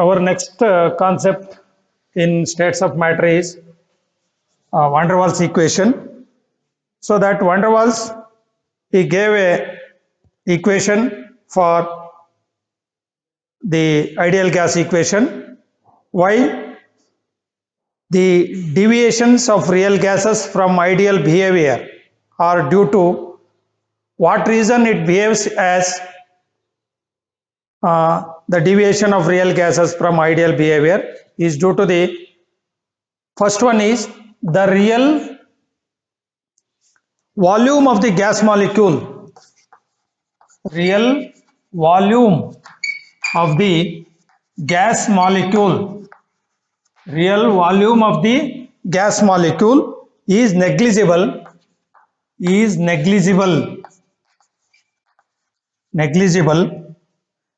Our next concept in states of matter is van der Waals equation. So that van der Waals, he gave a equation for the ideal gas equation, while the deviations of real gases from ideal behavior are due to what reason it behaves as the deviation of real gases from ideal behavior is due to the first one is the real volume of the gas molecule. Real volume of the gas molecule. Real volume of the gas molecule is negligible. Negligible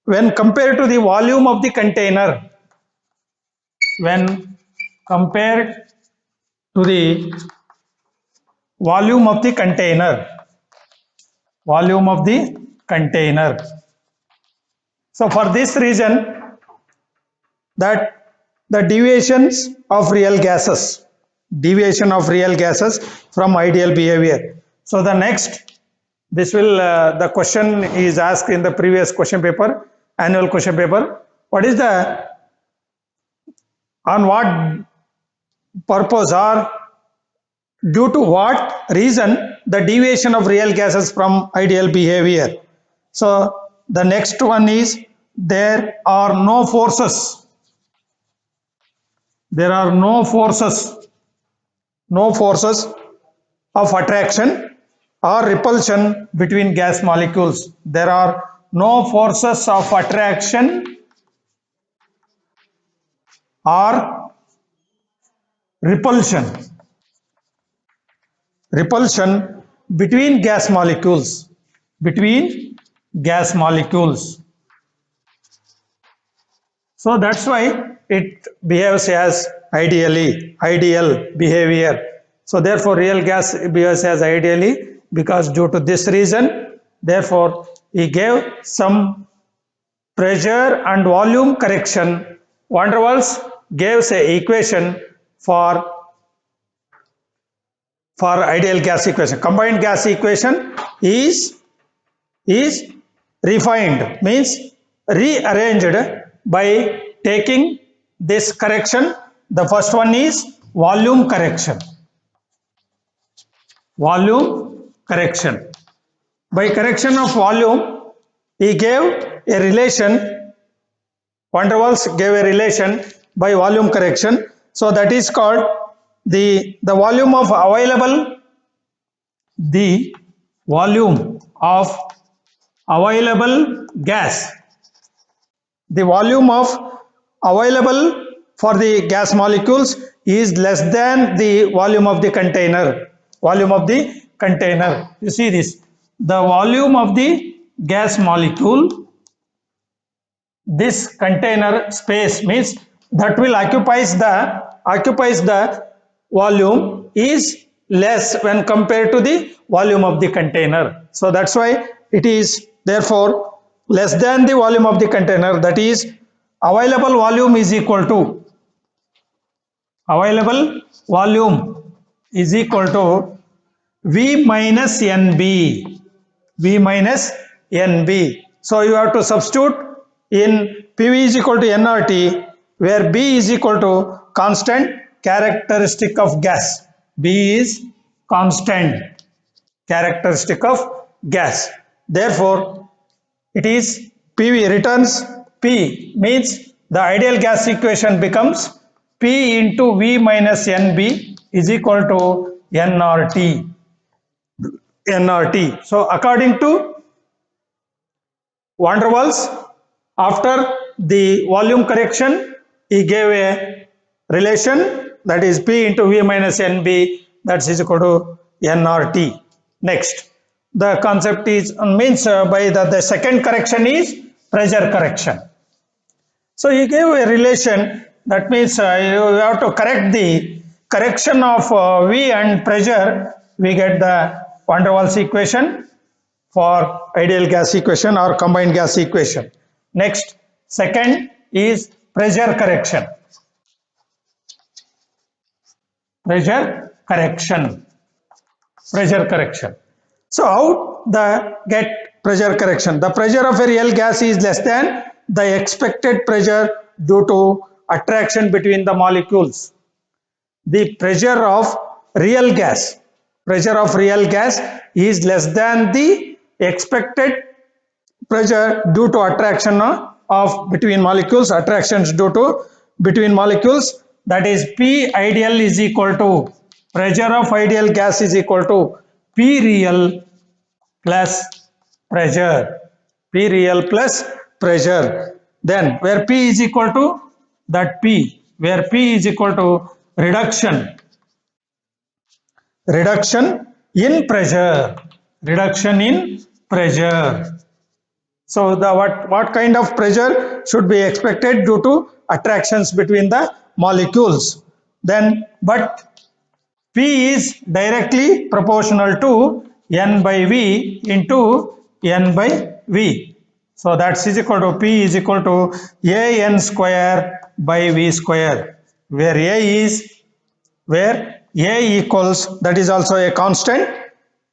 when compared to the volume of the container. When compared to the volume of the container. So for this reason, that the deviations of real gases from ideal behavior. So the next, this will the question is asked in the previous question paper, annual question paper. What is the, on what purpose or due to what reason the deviation of real gases from ideal behavior? So the next one is there are no forces of attraction or repulsion between gas molecules. There are no forces of attraction or repulsion between gas molecules. So that's why it behaves as ideal behavior. So therefore real gas behaves as ideally, because due to this reason, therefore he gave some pressure and volume correction. Van der Waals gives a equation for ideal gas equation. Combined gas equation is refined, means rearranged by taking this correction. The first one is volume correction. By correction of volume, he gave a relation. Van der Waals gave a relation by volume correction. So that is called the volume of available gas. The volume of available for the gas molecules is less than the volume of the container. You see this, the volume of the gas molecule, this container space, means that will occupies the volume is less when compared to the volume of the container. So that's why it is therefore less than the volume of the container. That is, available volume is equal to V minus NB. So you have to substitute in PV is equal to nRT, where B is equal to constant characteristic of gas. B is constant characteristic of gas. Therefore, it is PV returns P, means the ideal gas equation becomes P into V minus NB is equal to nRT. So according to van der Waals, after the volume correction, he gave a relation, that is P into V minus NB, that is equal to nRT. Next, the concept is means by the second correction is pressure correction. So he gave a relation, that means you have to correct the correction of V and pressure, we get the van der Waals equation for ideal gas equation or combined gas equation. Next, second is pressure correction. Pressure correction. Pressure correction. So how the get pressure correction? The pressure of a real gas is less than the expected pressure due to attraction between the molecules. The pressure of real gas is less than the expected pressure due to attraction of between molecules, attractions due to between molecules, that is P ideal is equal to pressure of ideal gas is equal to P real plus pressure. P real plus pressure. Then where P is equal to that P, where P is equal to reduction in pressure. Reduction in pressure. So the what kind of pressure should be expected due to attractions between the molecules? Then but P is directly proportional to N by V into N by V. So that's is equal to P is equal to AN square by V square, where A equals, that is also a constant.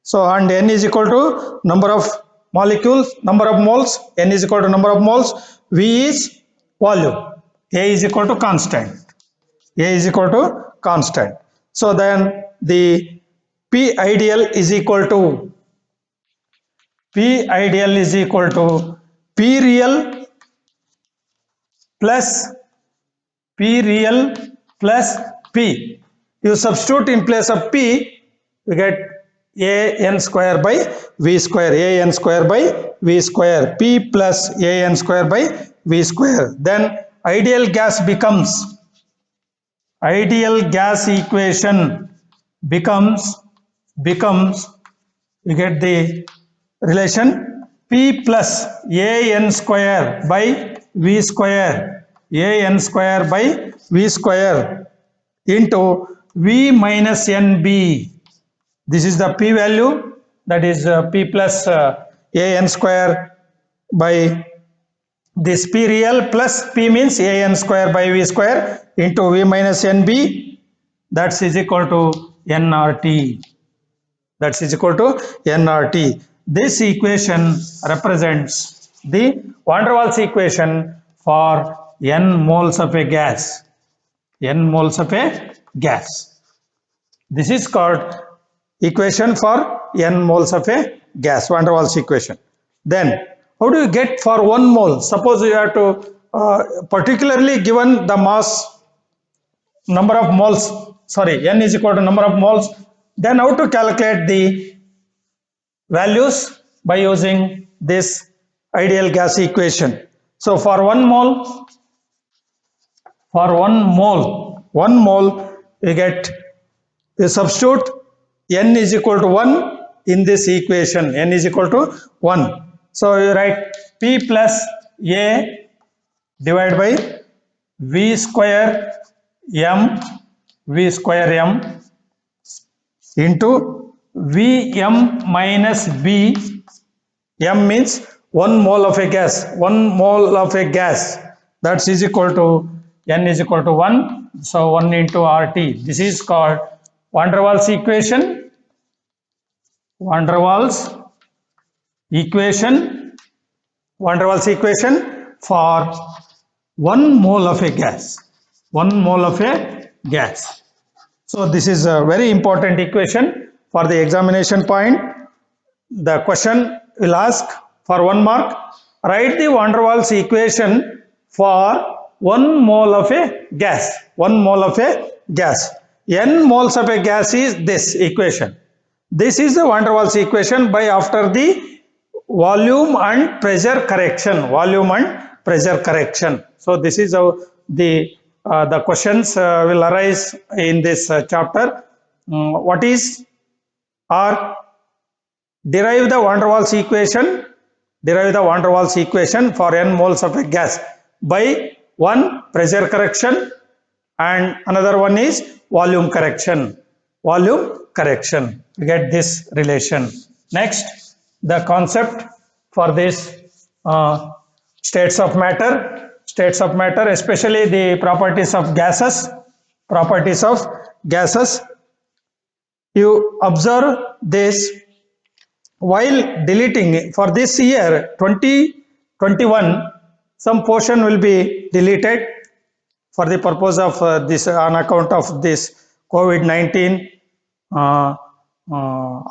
So and N is equal to number of molecules, number of moles, N is equal to number of moles, V is volume, A is equal to constant. So then the P ideal is equal to P real plus P. You substitute in place of P, you get AN square by V square, P plus AN square by V square. Then ideal gas equation becomes you get the relation P plus AN square by V square, into V minus NB. This is the P value, that is P plus AN square by this P real plus P means AN square by V square into V minus NB, that is equal to nRT. This equation represents the van der Waals equation for n moles of a gas. This is called equation for n moles of a gas, van der Waals equation. Then how do you get for 1 mole? Suppose you have to particularly given the mass, number of moles, n is equal to number of moles, then how to calculate the values? By using this ideal gas equation. So for 1 mole, you substitute n is equal to 1 in this equation, n is equal to 1. So you write P plus A divided by V square M into Vm minus B. M means 1 mole of a gas, that is equal to n is equal to 1. So 1 into RT. This is called van der Waals equation. Van der Waals equation for 1 mole of a gas. So this is a very important equation for the examination point. The question will ask for 1 mark, write the van der Waals equation for 1 mole of a gas. N moles of a gas is this equation. This is the van der Waals equation by after the volume and pressure correction. So this is how the questions will arise in this chapter. What is or derive the van der Waals equation for n moles of a gas by one pressure correction and another one is volume correction. You get this relation. Next, the concept for this states of matter. states of matter, especially the properties of gases. Properties of gases. You observe this while deleting for this year 2021, some portion will be deleted for the purpose of this on account of this COVID-19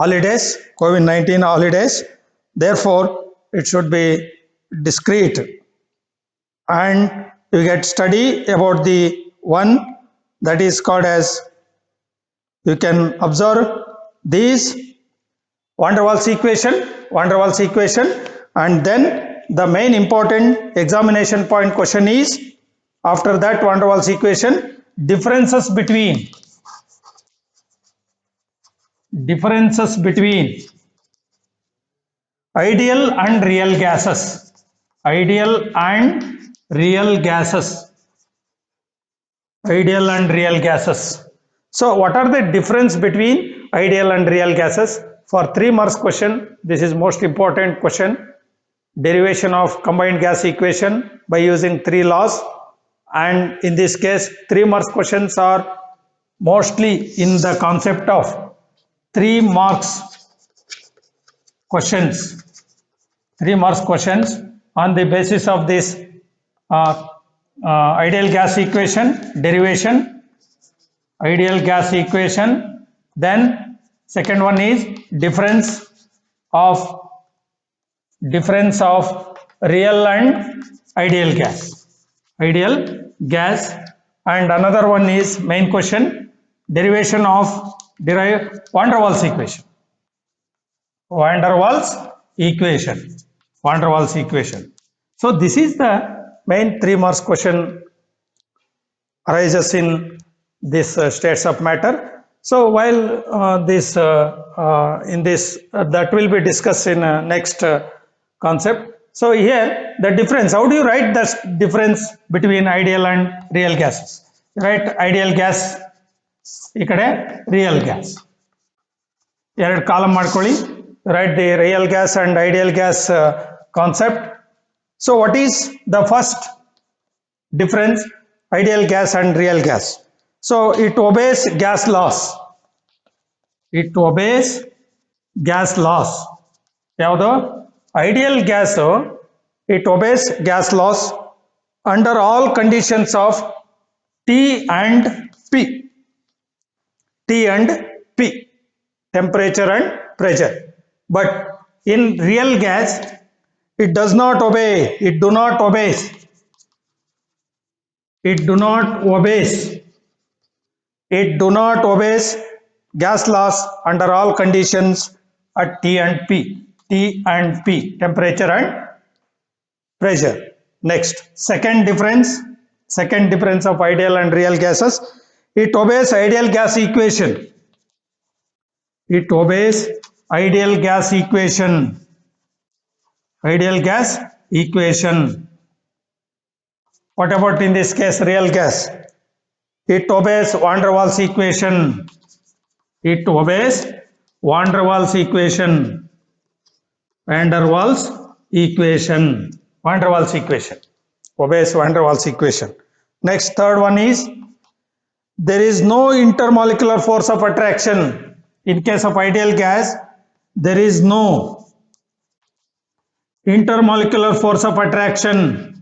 holidays, COVID-19 holidays. Therefore, it should be discrete, and you get study about the one that is called as, you can observe these van der Waals equation, and then the main important examination point question is, after that van der Waals equation, differences between ideal and real gases. Ideal and real gases. So what are the difference between ideal and real gases? For 3 marks question, this is most important question. Derivation of combined gas equation by using 3 laws, and in this case 3 marks questions are mostly in the concept of 3 marks questions. 3 marks questions on the basis of this ideal gas equation derivation, ideal gas equation. Then second one is difference of real and ideal gas, and another one is main question, derivation of van der Waals equation. Van der Waals equation. So this is the main 3 marks question arises in this states of matter. So while that will be discussed in next concept. So here the difference, how do you write the difference between ideal and real gases? Right, ideal gas, ikade real gas, ಎರಡು column ಮಾಡ್ಕೊಳ್ಳಿ. Write the real gas and ideal gas concept. So what is the first difference, ideal gas and real gas? So it obeys gas laws. ಯಾವುದು? Ideal gas, it obeys gas laws under all conditions of T and P, temperature and pressure. But in real gas, it do not obeys gas laws under all conditions at T and P, temperature and pressure. Next, second difference of ideal and real gases, it obeys ideal gas equation. Ideal gas equation. What about in this case real gas? It obeys van der Waals equation. Van der Waals equation. Next, third one is, there is no intermolecular force of attraction. In case of ideal gas, there is no intermolecular force of attraction.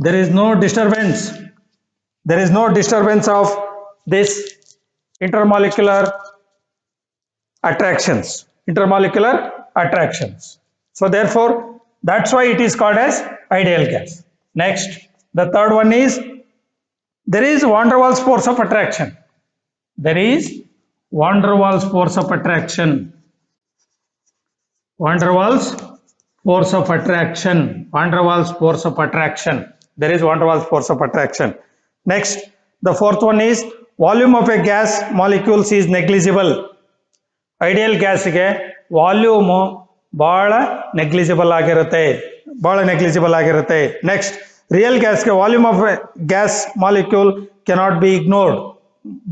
There is no disturbance. Of this intermolecular attractions. So therefore, that's why it is called as ideal gas. Next, the third one is, there is van der Waals force of attraction. Van der Waals force of attraction. There is van der Waals force of attraction. Next, the fourth one is, volume of a gas molecules is negligible. Ideal gas ಗೆ volume ಬಹಳ negligible ಆಗಿರುತ್ತೆ. Next, real gas ಗೆ volume of a gas molecule cannot be ignored,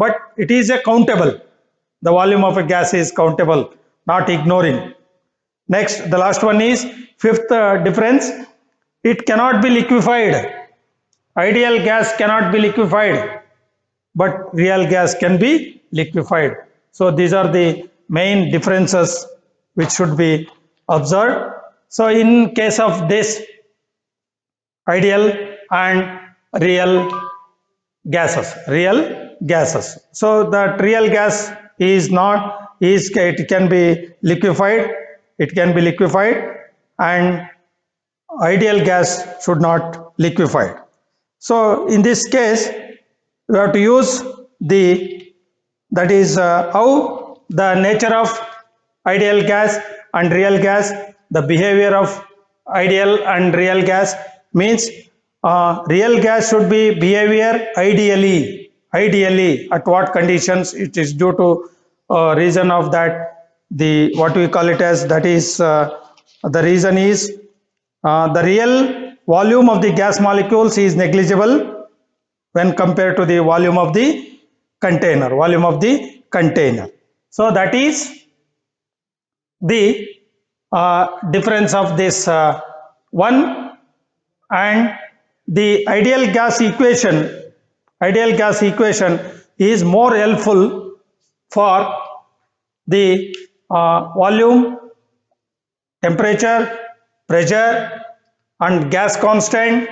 but it is a countable. the volume of a gas is countable, not ignoring. Next, the last one is fifth difference. It cannot be liquefied. Ideal gas cannot be liquefied, but real gas can be liquefied. So these are the main differences which should be observed. So in case of this ideal and real gases. So that real gas is not, it can be liquefied, and ideal gas should not liquefied. So in this case, we have to use that is how the nature of ideal gas and real gas, the behavior of ideal and real gas means real gas should be behavior ideally. At what conditions? It is due to reason of that, what we call it as, that is the reason is the real volume of the gas molecules is negligible when compared to the volume of the container. So that is the difference of this one. And the ideal gas equation is more helpful for the volume, temperature, pressure and gas constant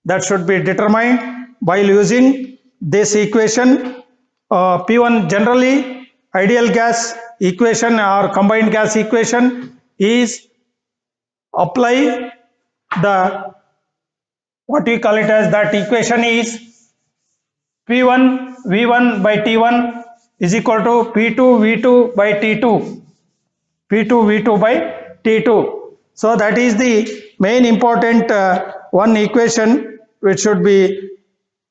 that should be determined by using this equation. P1 generally, ideal gas equation or combined gas equation is apply the, what we call it as, that equation is P1 V1 by T1 is equal to P2 V2 by T2. So that is the main important one equation which should be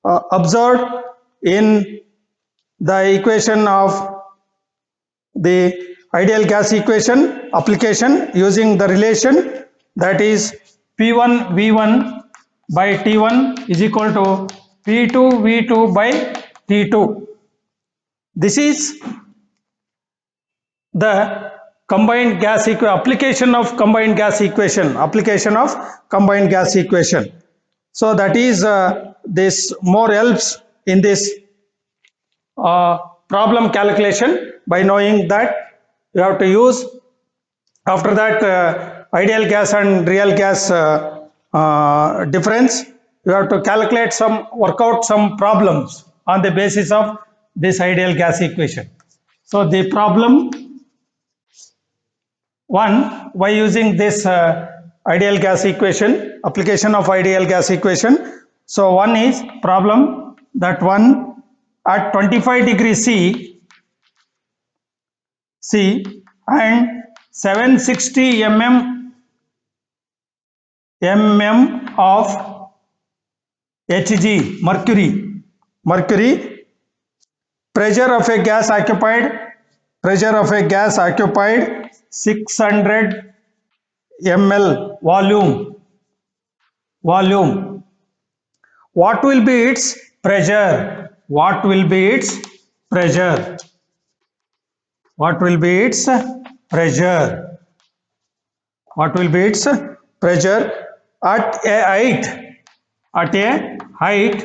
observed in the equation of the ideal gas equation application, using the relation that is P1 V1 by T1 is equal to P2 V2 by T2. This is the combined gas application of combined gas equation. So that is this more helps in this problem calculation by knowing that you have to use. After that, ideal gas and real gas difference, you have to work out some problems on the basis of this ideal gas equation. So the problem 1, by using this ideal gas equation, application of ideal gas equation. So one is problem that one at 25 degrees C and 760 mm of Hg, mercury, pressure of a gas occupied 600 ml volume. What will be its pressure? At a height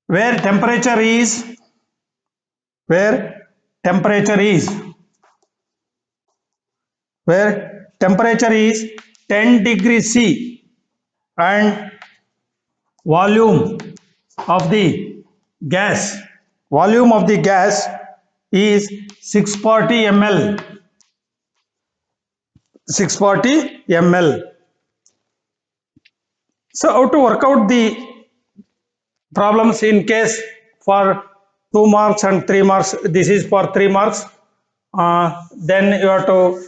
where temperature is 10 degrees C and volume of the gas is 640 ml. So how to work out the problems in case for 2 marks and 3 marks? This is for 3 marks. Then you have to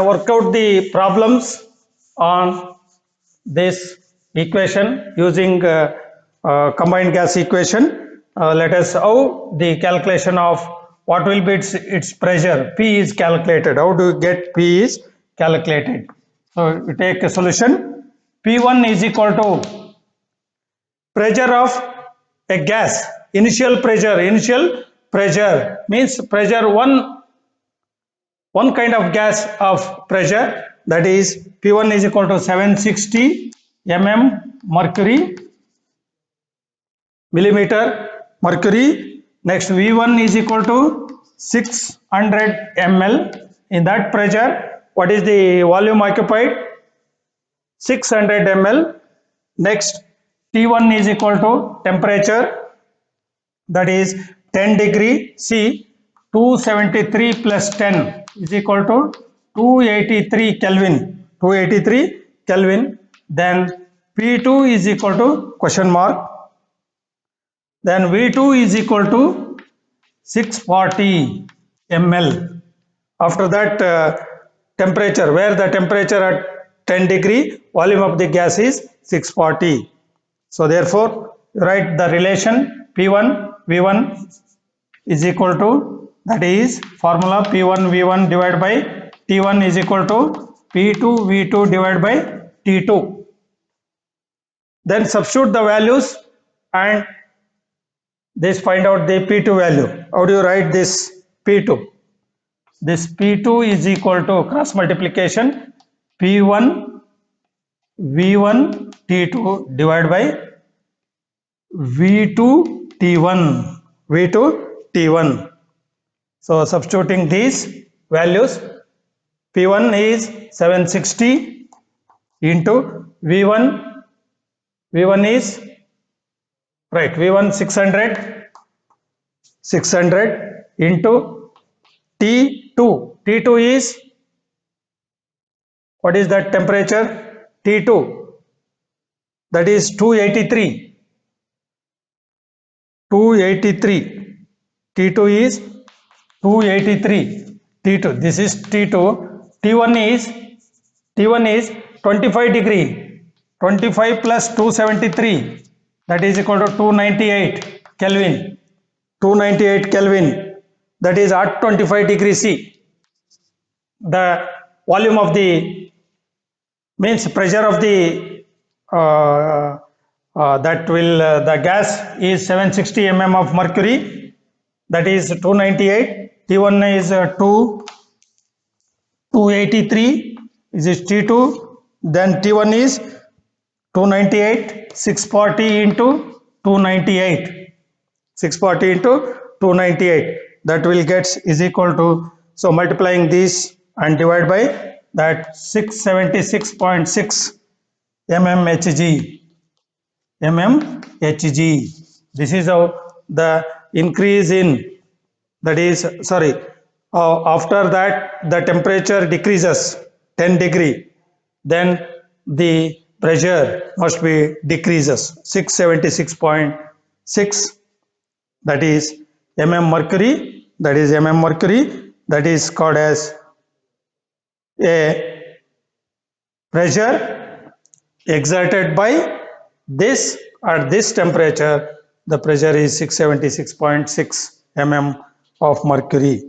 work out the problems on this equation using combined gas equation. Let us how the calculation of what will be its pressure. P is calculated. How do you get P is calculated? So we take a solution. P1 is equal to pressure of a gas, initial pressure means pressure one kind of gas of pressure, that is P1 is equal to 760 mercury millimeter mercury. Next V1 is equal to 600 ml. In that pressure, what is the volume occupied? 600 ml. Next T1 is equal to temperature, that is 10 degree C. 273 plus 10 is equal to 283 Kelvin. 283 Kelvin. Then P2 is equal to question mark. Then V2 is equal to 640 ml. After that, temperature, where the temperature at 10 degree, volume of the gas is 640. So therefore, write the relation P1 V1 is equal to, that is formula P1 V1 divided by T1 is equal to P2 V2 divided by T2. Then substitute the values and this find out the P2 value. How do you write this P2? This P2 is equal to cross multiplication P1 V1 T2 divided by V2 T1 V2 T1. So substituting these values, P1 is 760 into V1 is right, V1 600 into T2 is, what is that temperature? T2, that is 283. T2 is 283. T2, this is T2. T1 is 25 degree. 25 plus 273, that is equal to 298 Kelvin. 298 Kelvin, that is at 25 degree C. The volume of the, means pressure of the the gas is 760 mm of mercury, that is 298. T1 is 283, this is T2. Then T1 is 298, 640 into 298, 640 into 298, that will get is equal to, so multiplying this and divide by that 676.6 mmHg. This is how the increase in, that is sorry, after that the temperature decreases 10 degree, then the pressure must be decreases 676.6, that is mercury, that is called as a pressure exerted by this at this temperature. The pressure is 676.6 of mercury.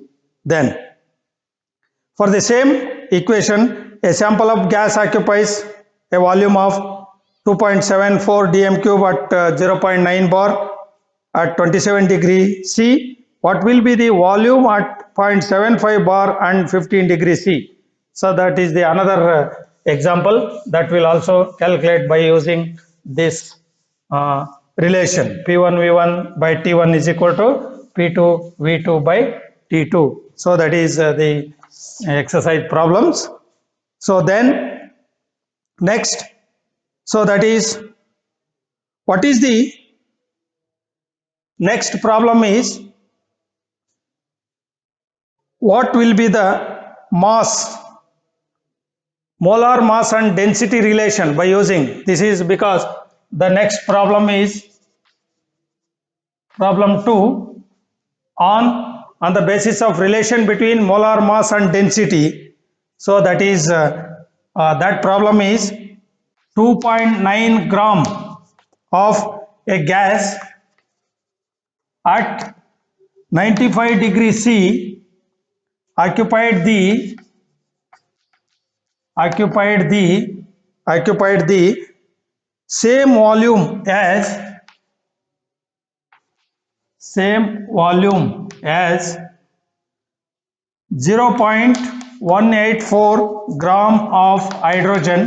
Then for the same equation, a sample of gas occupies a volume of 2.74 dm cube at 0.9 bar at 27 degree C. What will be the volume at 0.75 bar and 15 degree C? So that is the another example that will also calculate by using this relation P1 V1 by T1 is equal to P2 V2 by T2. So that is the exercise problems. So then next, so that is, what is the next problem is, what will be the mass, molar mass and density relation by using, this is because the next problem is problem 2 on the basis of relation between molar mass and density. So that is that problem is 2.9 gram of a gas at 95 degree C occupied the same volume as same volume as 0.184 gram of hydrogen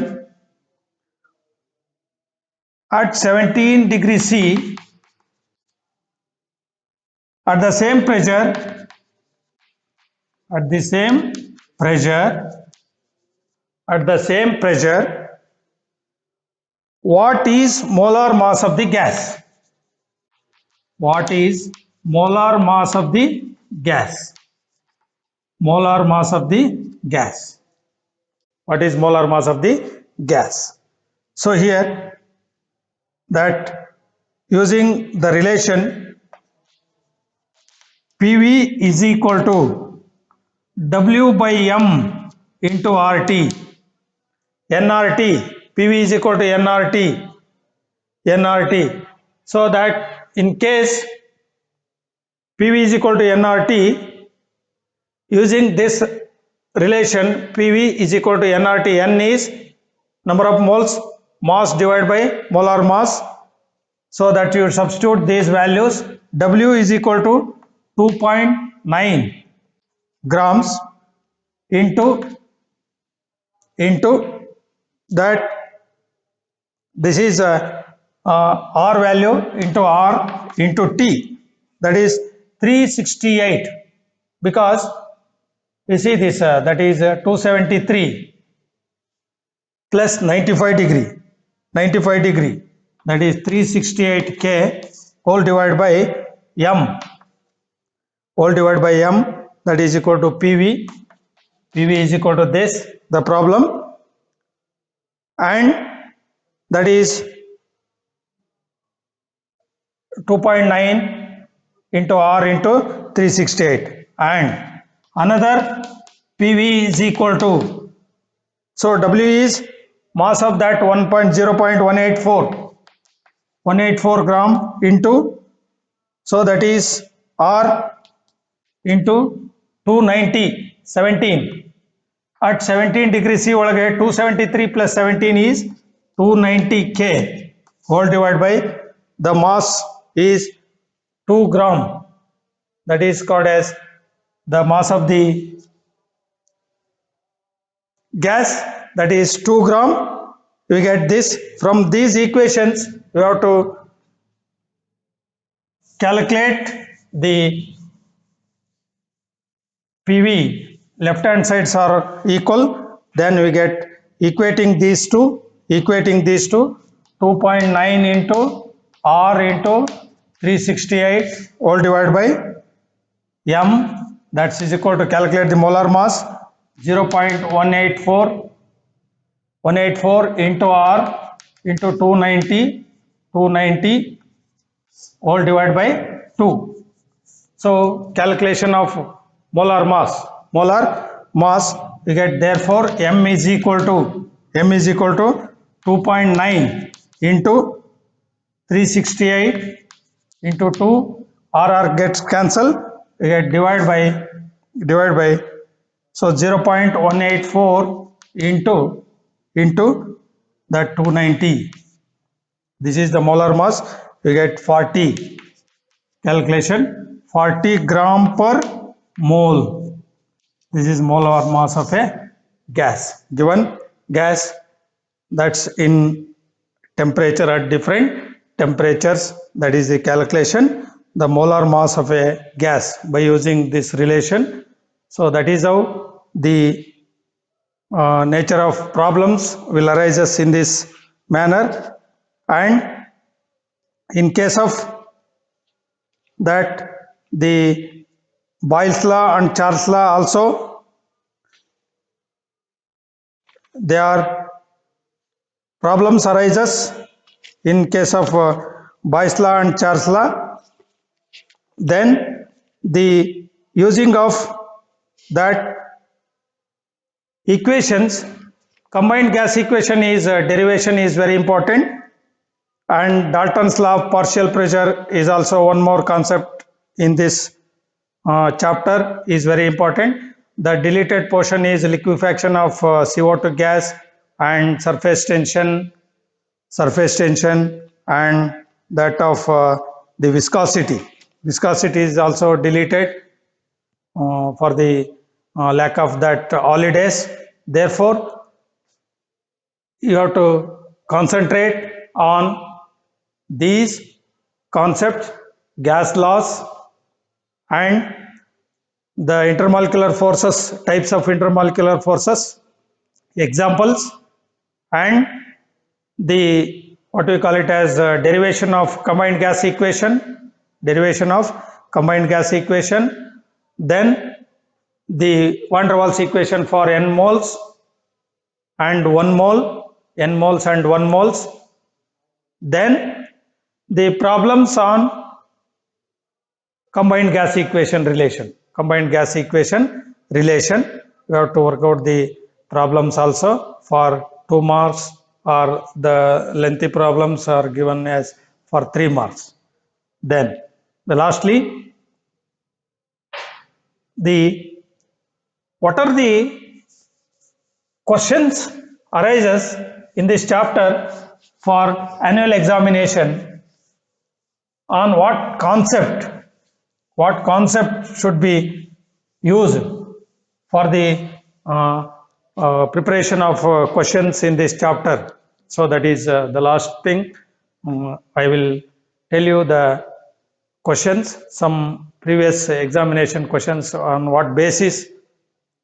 at 17 degrees C at the same pressure, at the same pressure, what is molar mass of the gas? What is molar mass of the gas? Molar mass of the gas. What is molar mass of the gas? So here, that using the relation PV is equal to W by M into RT. nRT, PV is equal to nRT. So that in case PV is equal to nRT, using this relation PV is equal to nRT, N is number of moles, mass divided by molar mass. So that you substitute these values. W is equal to 2.9 grams into that, this is R value into R into T, that is 368, because you see this that is 273 plus 95 degree, that is 368 K whole divided by M, that is equal to PV is equal to this, the problem, and that is 2.9 into R into 368, and another PV is equal to, so W is mass of that 1.84 gram into, so that is R into 290, 17 at 17 degrees C ಒಳಗೆ 273 plus 17 is 290 K whole divided by the mass is 2 gram, that is called as the mass of the gas, that is 2 gram. We get this from these equations. We have to calculate the PV. Left hand sides are equal, then we get equating these two 2.9 into R into 368 all divided by M, that is equal to, calculate the molar mass, 0.184 into R into 290 all divided by 2. So calculation of molar mass, we get, therefore M is equal to 2.9 into 368 into 2, RR gets cancelled, we get divided by, so 0.184 into that 290, this is the molar mass, we get 40, calculation 40 gram per mole. This is molar mass of a gas. Given gas that's in temperature at different temperatures, that is the calculation, the molar mass of a gas by using this relation. So that is how the nature of problems will arise in this manner. And in case of that, the Boyle's law and Charles law also, there are problems arises in case of Boyle's law and Charles law. Then the using of that equations, combined gas equation is derivation is very important, and Dalton's law of partial pressure is also one more concept in this chapter, is very important. The deleted portion is liquefaction of CO2 gas and surface tension, and that of the viscosity. viscosity is also deleted for the lack of that holidays. Therefore, you have to concentrate on these concepts, gas laws and the intermolecular forces, types of intermolecular forces, examples, and the what we call it as derivation of combined gas equation, then the van der Waals equation for n moles and 1 mole, n moles and 1 moles, then the problems on combined gas equation relation. We have to work out the problems also for 2 marks, or the lengthy problems are given as for 3 marks. Then lastly, what are the questions arises in this chapter for annual examination, on what concept should be used for the preparation of questions in this chapter. So that is the last thing. I will tell you the questions, some previous examination questions, on what basis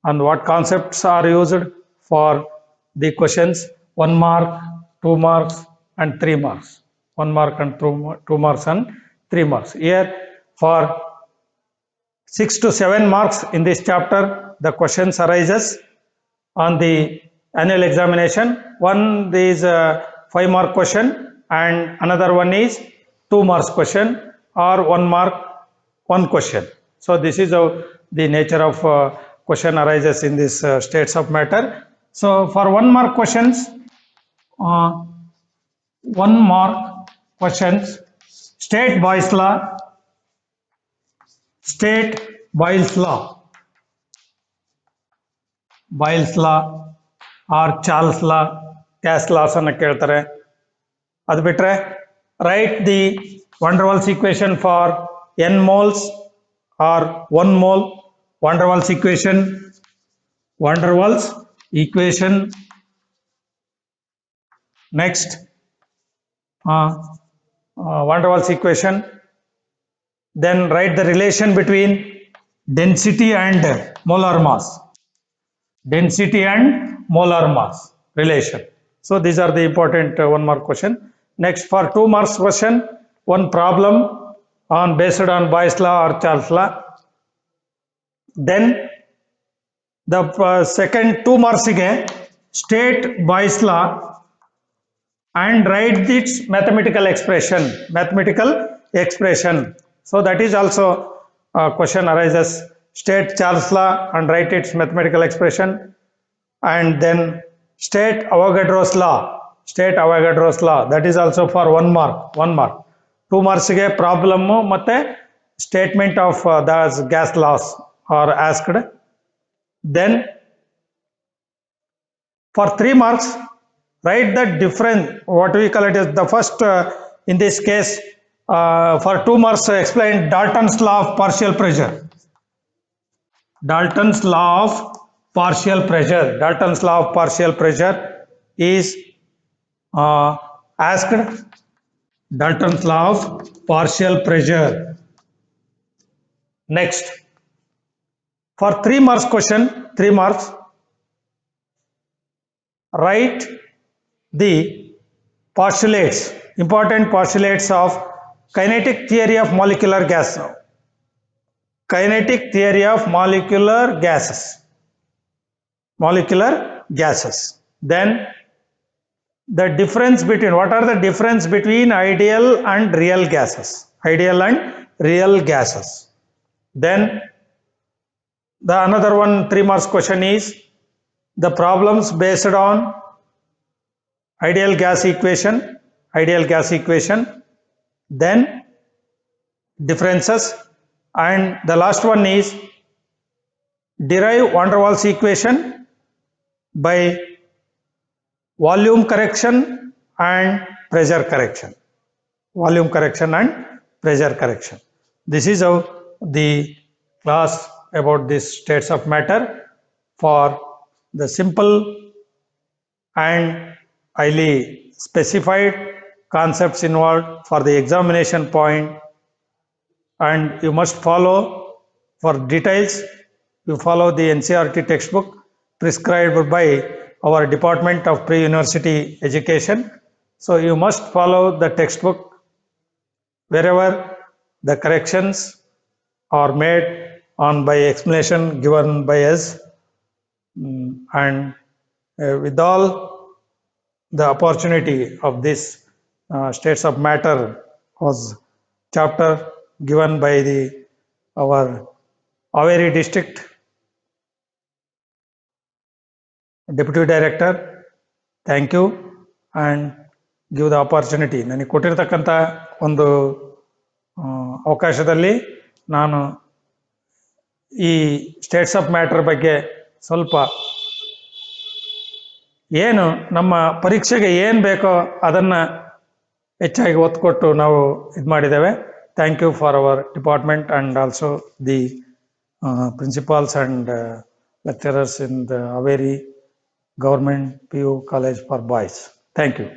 and what concepts are used for the questions 1 mark, 2 marks and 3 marks. 1 mark and 2 marks and 3 marks. Here for 6 to 7 marks in this chapter, the questions arises on the annual examination. One is a 5 mark question and another one is 2 marks question, or 1 mark 1 question. So this is how the nature of question arises in this states of matter. So for 1 mark questions, 1 mark questions, state Boyle's law or Charles law, gas laws anna keltare. Adu bitre write the van der Waals equation for n moles or 1 mole. Van der Waals equation. Next, van der Waals equation. Then write the relation between density and molar mass. Relation. So these are the important 1 mark question. Next, for 2 marks question, one problem based on Boyle's law or Charles law. Then the second 2 marks again, state Boyle's law and write its mathematical expression. So that is also a question arises. State Charles law and write its mathematical expression, and then state Avogadro's law. That is also for 1 mark. 2 marks ge problem matte statement of the gas laws are asked. Then for 3 marks, write the difference, what we call it as the first in this case for 2 marks, explain Dalton's law of partial pressure. Dalton's law of partial pressure is asked. Dalton's law of partial pressure. Next, for 3 marks question, 3 marks, write the postulates, important postulates of kinetic theory of molecular gas. Molecular gases. Then the difference between, what are the difference between ideal and real gases? Then the another one 3 marks question is the problems based on ideal gas equation. Then differences, and the last one is derive van der Waals equation by volume correction and pressure correction. This is how the class about this states of matter for the simple and highly specified concepts involved for the examination point, and you must follow for details. You follow the NCERT textbook prescribed by our Department of Pre-University Education. So you must follow the textbook wherever the corrections are made on by explanation given by us. And with all the opportunity of this states of matter was chapter given by the our Haveri district deputy director. Thank you and give the opportunity. ನನಗೆ ಕೊಟ್ಟಿರತಕ್ಕಂಥ ಒಂದು ಅವಕಾಶದಲ್ಲಿ ನಾನು ಈ States of matter ಬಗ್ಗೆ ಸ್ವಲ್ಪ ಏನು ನಮ್ಮ ಪರೀಕ್ಷೆಗೆ ಏನು ಬೇಕೋ ಅದನ್ನು ಹೆಚ್ಚಾಗಿ ಒತ್ತು ಕೊಟ್ಟು ನಾವು ಇದು ಮಾಡಿದ್ದೇವೆ. Thank you for our department and also the principals and lecturers in the Haveri Government PU College for Boys. Thank you.